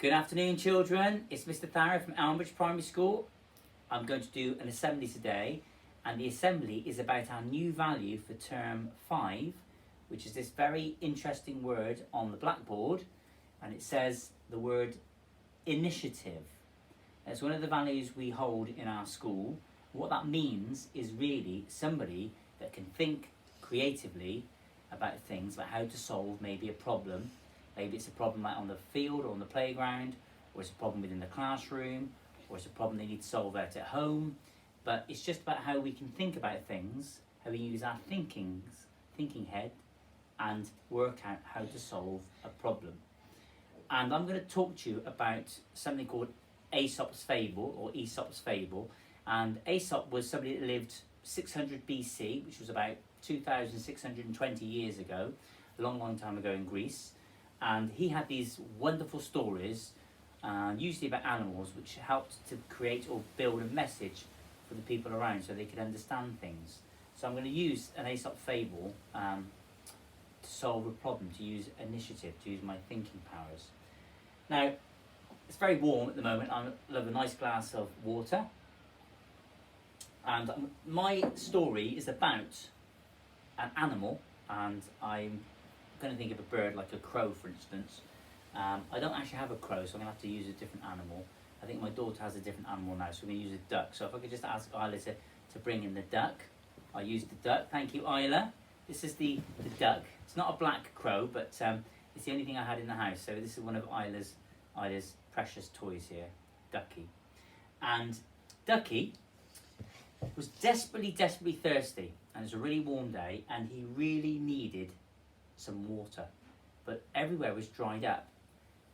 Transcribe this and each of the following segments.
Good afternoon, children. It's Mr. Tharia from Elmbridge Primary School. I'm going to do an assembly today, and the assembly is about our new value for term 5, which is this very interesting word on the blackboard, and it says the word initiative. It's one of the values we hold in our school. What that means is really somebody that can think creatively about things, about how to solve maybe a problem. Maybe it's a problem like on the field or on the playground, or it's a problem within the classroom, or it's a problem they need to solve out at home. But it's just about how we can think about things, how we use our thinking head, and work out how to solve a problem. And I'm going to talk to you about something called Aesop's Fable, or Aesop's Fable. And Aesop was somebody that lived 600 BC, which was about 2,620 years ago, a long, long time ago in Greece. And he had these wonderful stories, usually about animals, which helped to create or build a message for the people around so they could understand things. So I'm going to use an Aesop fable to solve a problem, to use initiative, to use my thinking powers. Now, it's very warm at the moment. I love a nice glass of water. And my story is about an animal, and I'm going to think of a bird like a crow, for instance. I don't actually have a crow, so I'm going to have to use a different animal. I think my daughter has a different animal now, so we're going to use a duck. So if I could just ask Isla to bring in the duck. I'll use the duck. Thank you, Isla. This is the duck. It's not a black crow, but it's the only thing I had in the house. So this is one of Isla's precious toys here, Ducky. And Ducky was desperately thirsty, and it's a really warm day, and he really needed some water, but everywhere was dried up.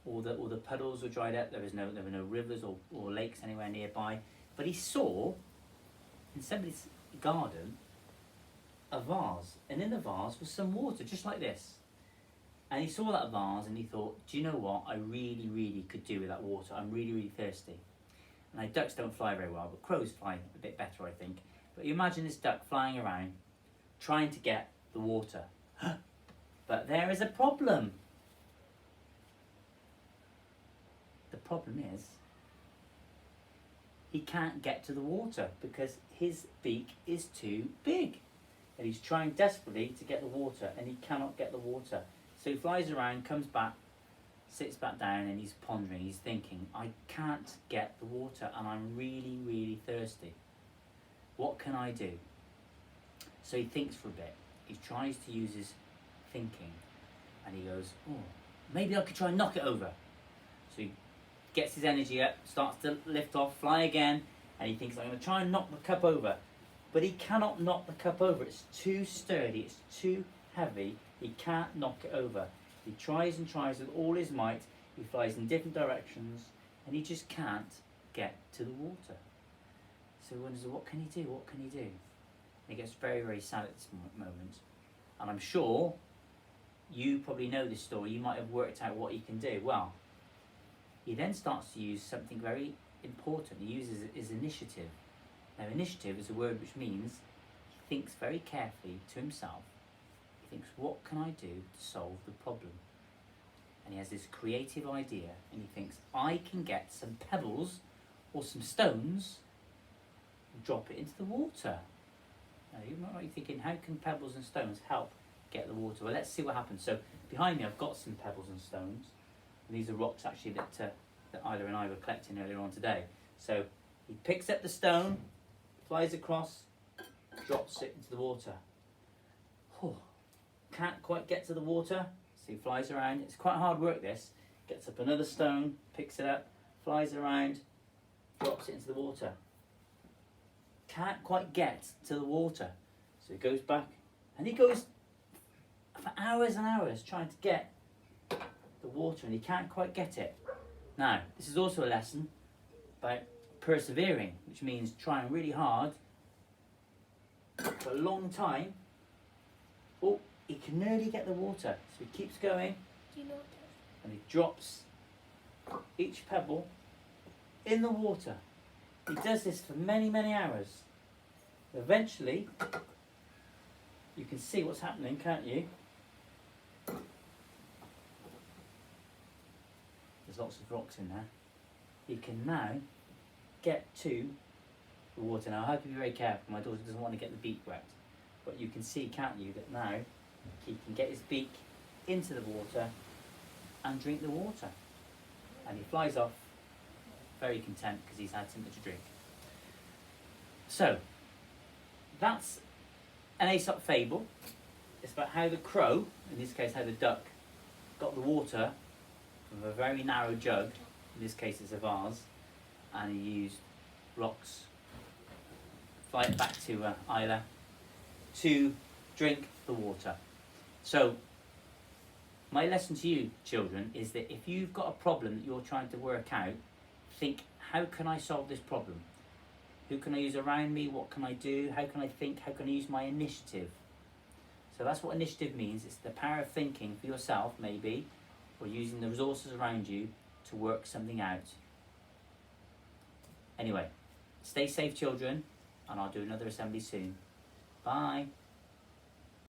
All the puddles were dried up. There were no rivers or lakes anywhere nearby. But he saw in somebody's garden a vase, and in the vase was some water, just like this. And he saw that vase, and he thought, do you know what? I really could do with that water. I'm really thirsty. And now ducks don't fly very well, but crows fly a bit better, I think. But you imagine this duck flying around, trying to get the water. But there is a problem. The problem is he can't get to the water because his beak is too big. And he's trying desperately to get the water, and he cannot get the water. So he flies around, comes back, sits back down, and he's pondering, he's thinking, I can't get the water, and I'm really thirsty. What can I do? So he thinks for a bit. He tries to use his thinking, and he goes, oh, maybe I could try and knock it over. So he gets his energy up, starts to lift off, fly again, and he thinks, I'm going to try and knock the cup over. But he cannot knock the cup over. It's too sturdy, it's too heavy. He can't knock it over. He tries and tries with all his might. He flies in different directions, and he just can't get to the water. So he wonders, what can he do? What can he do? And he gets very sad at this moment. And I'm sure you probably know this story. You might have worked out what he can do. Well, he then starts to use something very important. He uses his initiative. Now, initiative is a word which means he thinks very carefully to himself. He thinks, what can I do to solve the problem? And he has this creative idea, and he thinks, I can get some pebbles or some stones and drop it into the water. Now, you might be thinking, how can pebbles and stones help get the water? Well, let's see what happens. So behind me I've got some pebbles and stones, and these are rocks actually that Isla and I were collecting earlier on today. So he picks up the stone, flies across, drops it into the water. Can't quite get to the water, so he flies around. It's quite hard work, this. Gets up another stone, picks it up, flies around, drops it into the water. Can't quite get to the water, so he goes back, and he goes for hours and hours trying to get the water, and he can't quite get it. Now, this is also a lesson about persevering, which means trying really hard for a long time. Oh, he can nearly get the water, so he keeps going, and he drops each pebble in the water. He does this for many hours. Eventually, you can see what's happening, can't you? The there's lots of rocks in there, you can now get to the water. Now I have to be very careful, my daughter doesn't want to get the beak wet, but you can see, can't you, that now he can get his beak into the water and drink the water. And he flies off very content because he's had something to drink. So, that's an Aesop fable. It's about how the crow, in this case how the duck, got the water from a very narrow jug, in this case it's a vase, and he used rocks, fly it back to Isla, to drink the water. So, my lesson to you, children, is that if you've got a problem that you're trying to work out, think, how can I solve this problem? Who can I use around me? What can I do? How can I think? How can I use my initiative? So that's what initiative means. It's the power of thinking for yourself, maybe, or using the resources around you to work something out. Anyway, stay safe, children, and I'll do another assembly soon. Bye.